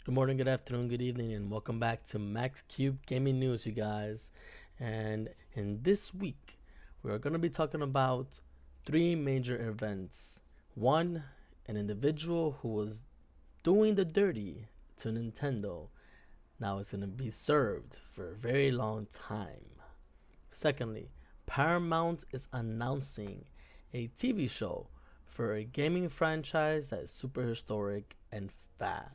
Good morning, good afternoon, good evening, and welcome back to MaxCubeGaming News, you guys. And in this week, we're going to be talking about three major events. One, an individual who was doing the dirty to Nintendo now is going to be served for a very long time. Secondly, Paramount is announcing a TV show for a gaming franchise that is super historic and fast.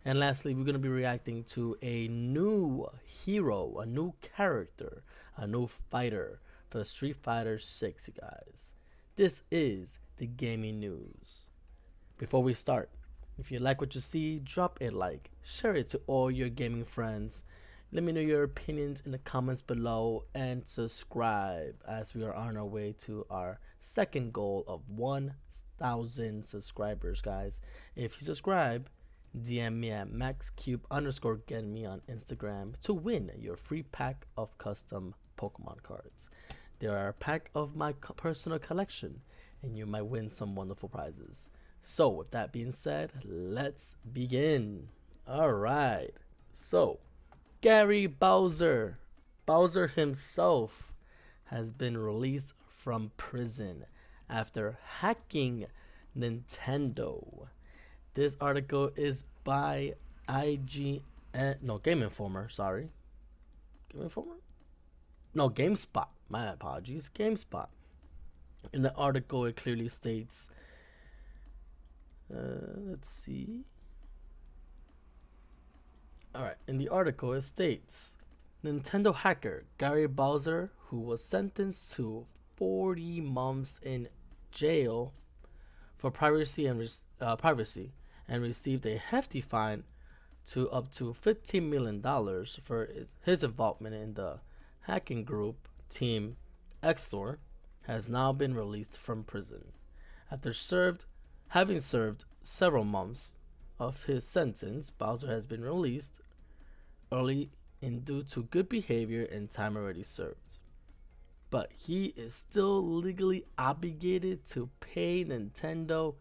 And lastly, we're going to be reacting to a new hero, a new character, a new fighter for Street Fighter 6, you guys. This is the gaming news. Before we start, if you like what you see, drop a like, share it to all your gaming friends. Let me know your opinions in the comments below and subscribe as we are on our way to our second goal of 1,000 subscribers, guys. If you subscribe, DM me at MaxCube_Gaming on Instagram to win your free pack of custom Pokemon cards. They are a pack of my personal collection, and you might win some wonderful prizes. So, with that being said, let's begin. Alright, so Gary Bowser himself has been released from prison after hacking Nintendo. This article is by Game Informer, sorry. Game Informer? No, GameSpot. My apologies. GameSpot. In the article, it clearly states, let's see. Alright, in the article, it states, Nintendo hacker Gary Bowser, who was sentenced to 40 months in jail for privacy and received a hefty fine to up to $15 million for his involvement in the hacking group Team Xor, has now been released from prison. After having served several months of his sentence, Bowser has been released early in due to good behavior and time already served. But he is still legally obligated to pay Nintendo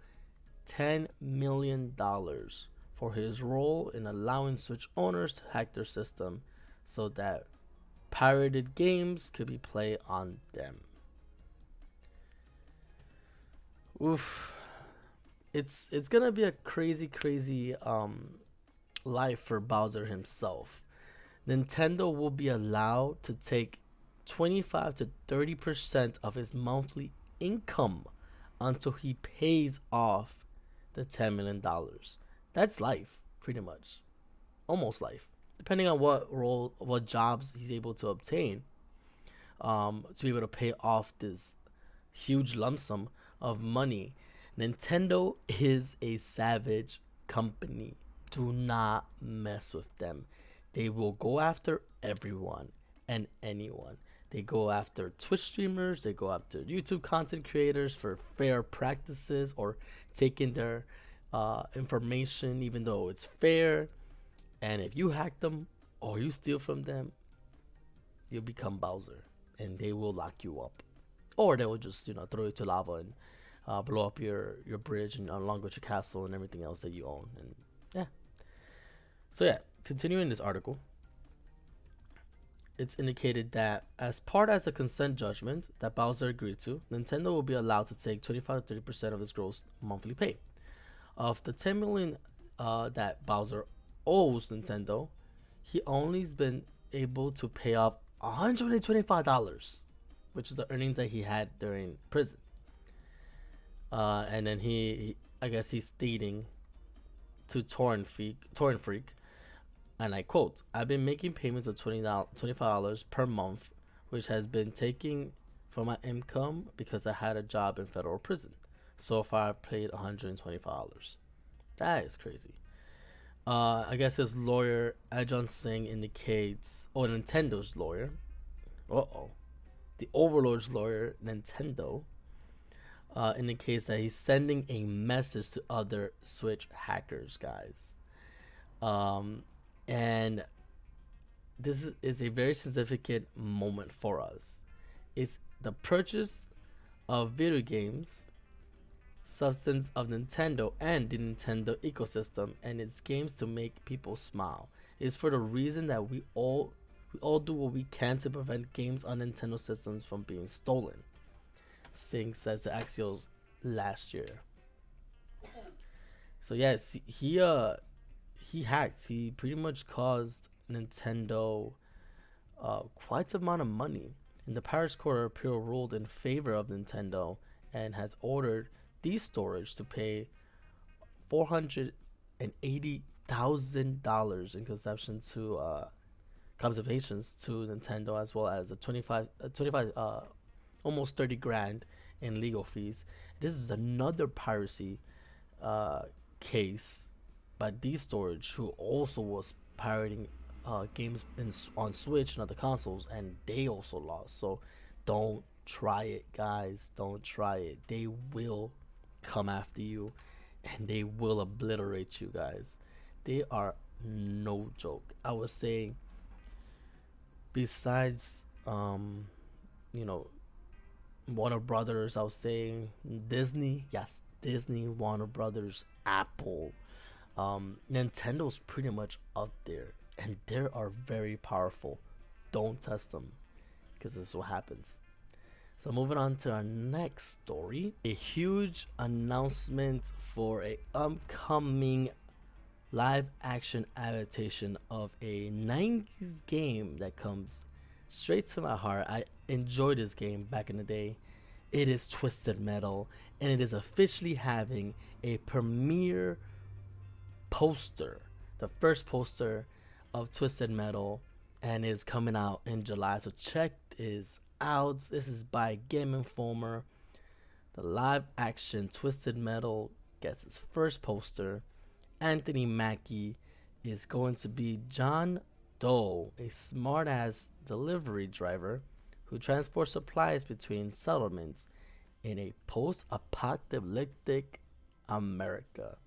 $10 million for his role in allowing Switch owners to hack their system so that pirated games could be played on them. Oof. It's gonna be a crazy life for Bowser himself. Nintendo will be allowed to take 25 to 30% of his monthly income until he pays off the $10 million. That's life, pretty much. Almost life. Depending on what jobs he's able to obtain, to be able to pay off this huge lump sum of money. Nintendo is a savage company. Do not mess with them. They will go after everyone and anyone. They go after Twitch streamers, they go after YouTube content creators for fair practices or taking their information even though it's fair. And if you hack them or you steal from them, you'll become Bowser and they will lock you up. Or they will just, throw you to lava and blow up your bridge and along with your castle and everything else that you own. And yeah. So yeah, continuing this article, it's indicated that as part of a consent judgment that Bowser agreed to, Nintendo will be allowed to take 25 to 30% of his gross monthly pay. Of the $10 million that Bowser owes Nintendo, he only's been able to pay off $125, which is the earnings that he had during prison. And then I guess he's stating to Torrent Freak, and I quote, I've been making payments of $25 per month, which has been taking from my income because I had a job in federal prison. So far, I paid $125. That is crazy. I guess his lawyer, Ajahn Singh, indicates, Nintendo's lawyer, the Overlord's lawyer, Nintendo, indicates that he's sending a message to other Switch hackers, guys. And this is a very significant moment for us. It's the purchase of video games substance of Nintendo and the Nintendo ecosystem and its games to make people smile. It is for the reason that we all do what we can to prevent games on Nintendo systems from being stolen. Singh says to Axios last year. So yes, he hacked. He pretty much caused Nintendo quite a amount of money. And the Paris Court of Appeal ruled in favor of Nintendo and has ordered storage to pay $480,000 in compensations to Nintendo, as well as a 25 almost 30 grand in legal fees. This is another piracy case by storage, who also was pirating games on Switch and other consoles, and they also lost. So don't try it, guys. Don't try it. They will come after you, and they will obliterate you, guys. They are no joke. I was saying, besides, you know, Warner Brothers, I was saying Disney. Yes, Disney, Warner Brothers, Apple. Nintendo's pretty much up there, and they are very powerful. Don't test them, because this is what happens. So moving on to our next story, a huge announcement for a upcoming live action adaptation of a 90s game that comes straight to my heart. I enjoyed this game back in the day. It is Twisted Metal, and it is officially having a premiere poster, the first poster of Twisted Metal, and is coming out in July. So check this out. This is by Game Informer. The live action Twisted Metal gets its first poster. Anthony Mackie is going to be John Doe, a smart-ass delivery driver who transports supplies between settlements in a post-apocalyptic America.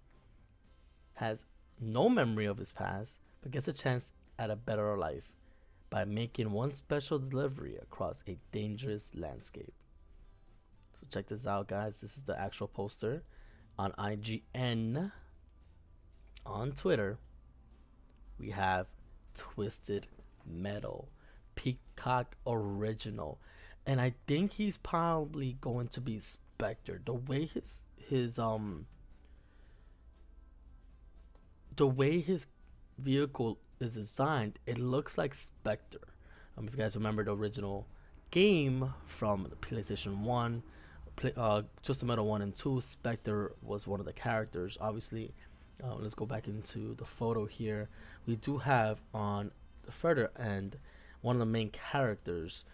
Has no memory of his past, but gets a chance at a better life by making one special delivery across a dangerous landscape. So check this out, guys. This is the actual poster on IGN. On Twitter, we have Twisted Metal, Peacock original, and I think he's probably going to be Spectre. The way his vehicle is designed, it looks like Spectre. If you guys remember the original game from the PlayStation 1, Twisted Metal 1 and 2, Spectre was one of the characters. Obviously, let's go back into the photo here. We do have on the further end one of the main characters,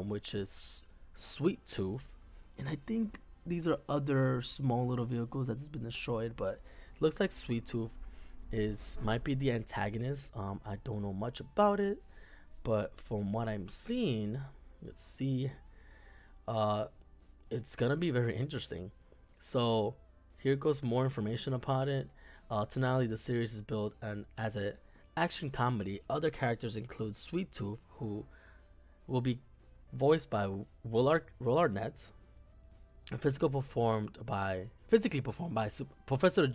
which is Sweet Tooth. And I think these are other small little vehicles that has been destroyed, but it looks like Sweet Tooth might be the antagonist. I don't know much about it, but from what I'm seeing, let's see, it's gonna be very interesting. So here goes more information about it. Tonally, the series is built as an action comedy. Other characters include Sweet Tooth, who will be voiced by Will Arnett, and physically performed by Professor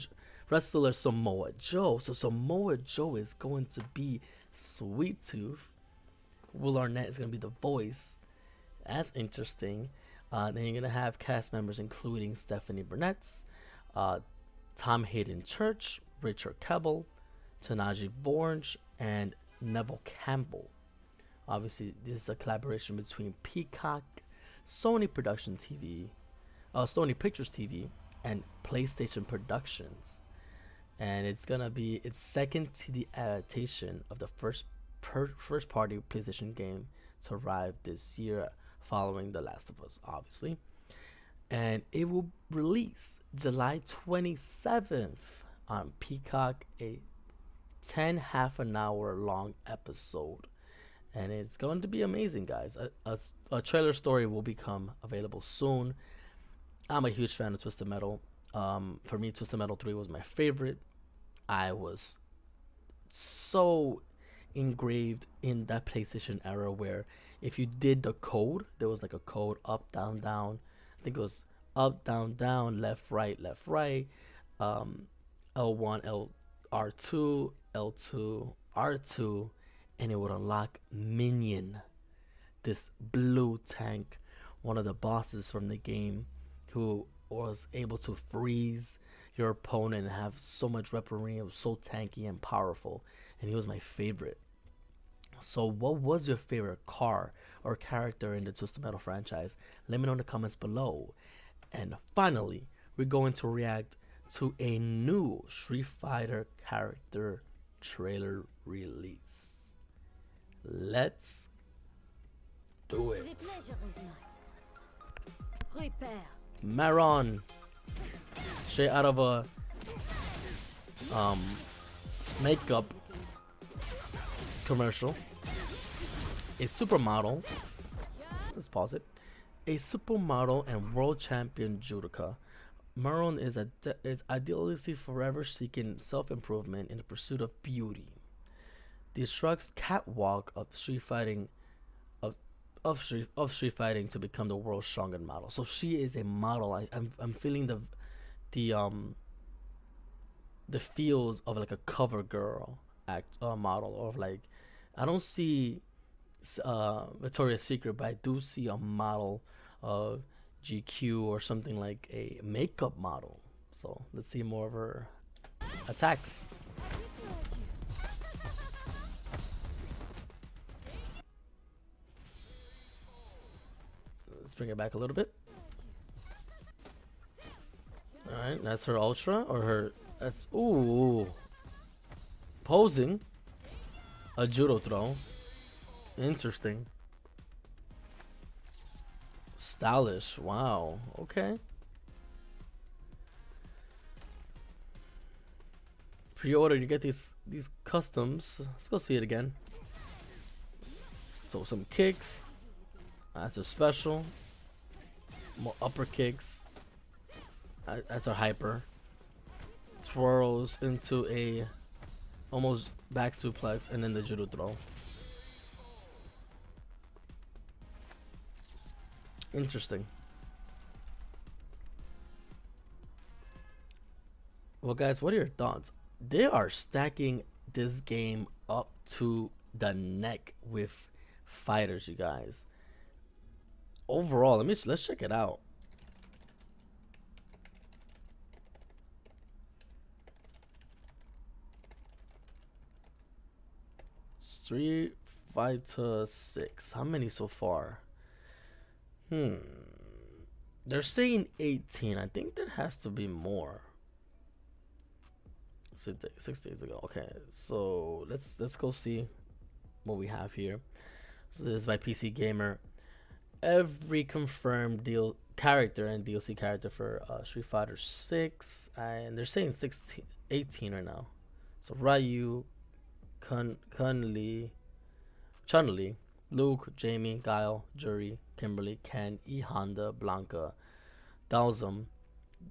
Wrestler Samoa Joe. So Samoa Joe is going to be Sweet Tooth. Will Arnett is going to be the voice. That's interesting. Then you're going to have cast members including Stephanie Burnett, Tom Hayden Church, Richard Kebbell, Tanaji Borge, and Neville Campbell. Obviously, this is a collaboration between Peacock, Sony Pictures TV, and PlayStation Productions. And it's gonna be its second to the adaptation of the first party PlayStation game to arrive this year, following The Last of Us, obviously. And it will release July 27th on Peacock, a 10 half an hour long episode. And it's going to be amazing, guys. A trailer story will become available soon. I'm a huge fan of Twisted Metal. For me, Twisted Metal 3 was my favorite. I was so engraved in that PlayStation era where if you did the code, there was like a code up, down, down. I think it was up, down, down, left, right, um, L1, R2, L2, R2, and it would unlock Minion, this blue tank, one of the bosses from the game, who was able to freeze your opponent and have so much weaponry. It was so tanky and powerful, and he was my favorite. So, what was your favorite car or character in the Twisted Metal franchise? Let me know in the comments below. And finally, we're going to react to a new Street Fighter character trailer release. Let's do it. Maron, straight out of a makeup commercial. A supermodel. Let's pause it. A supermodel and world champion judoka. Maron is idealistically forever seeking self-improvement in the pursuit of beauty. The instructs catwalk of street fighting of street fighting to become the world's strongest model. So she is a model. I'm feeling the feels of like a cover girl model, or like, I don't see Victoria's Secret, but I do see a model of GQ or something like a makeup model. So let's see more of her attacks. Let's bring it back a little bit. Alright, that's her ultra, or her, that's, ooh, posing a judo throw. Interesting. Stylish. Wow. Okay. Pre-order, you get these customs. Let's go see it again. So some kicks. That's a special. More upper kicks. That's our hyper. Twirls into a almost back suplex, and then the judo throw. Interesting. Well, guys, what are your thoughts? They are stacking this game up to the neck with fighters, you guys. Overall, let's check it out. Street Fighter 6. How many so far? They're saying 18. I think there has to be more. 6 days ago. Okay, so let's go see what we have here. So this is by PC Gamer. Every confirmed character and DLC character for Street Fighter 6, and they're saying 18 right now. So Ryu, Chun-Li, Luke, Jamie, Guile, Juri, Kimberly, Ken, E Honda, Blanca, Dalsum,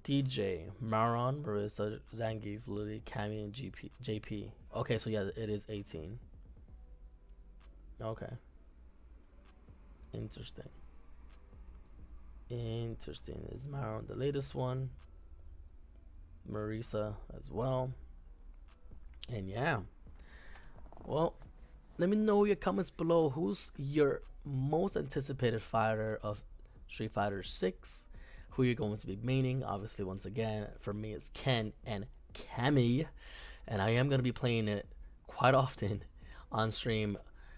DJ, Maron, Marissa, Zangief, Lily, Cammy, and JP. Okay, so yeah, it is 18. Okay. Interesting. Is Maron the latest one? Marissa as well. And yeah. Well, let me know in your comments below who's your most anticipated fighter of Street Fighter 6. Who you're going to be maining. Obviously, once again, for me, it's Ken and Cammy. And I am going to be playing it quite often on stream,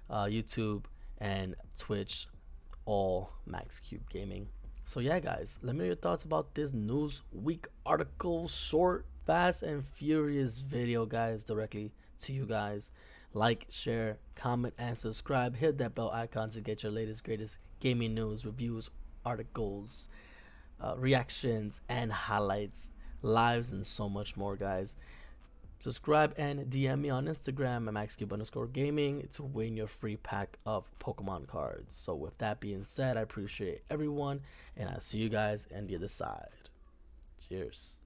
YouTube, and Twitch, all MaxCubeGaming. So yeah, guys, let me know your thoughts about this Newsweek article, short, fast, and furious video, guys, directly to you guys. Like, share, comment, and subscribe. Hit that bell icon to get your latest, greatest gaming news, reviews, articles, reactions, and highlights, lives, and so much more, guys. Subscribe and DM me on Instagram at MaxCube_gaming to win your free pack of Pokemon cards. So with that being said, I appreciate everyone, and I'll see you guys on the other side. Cheers.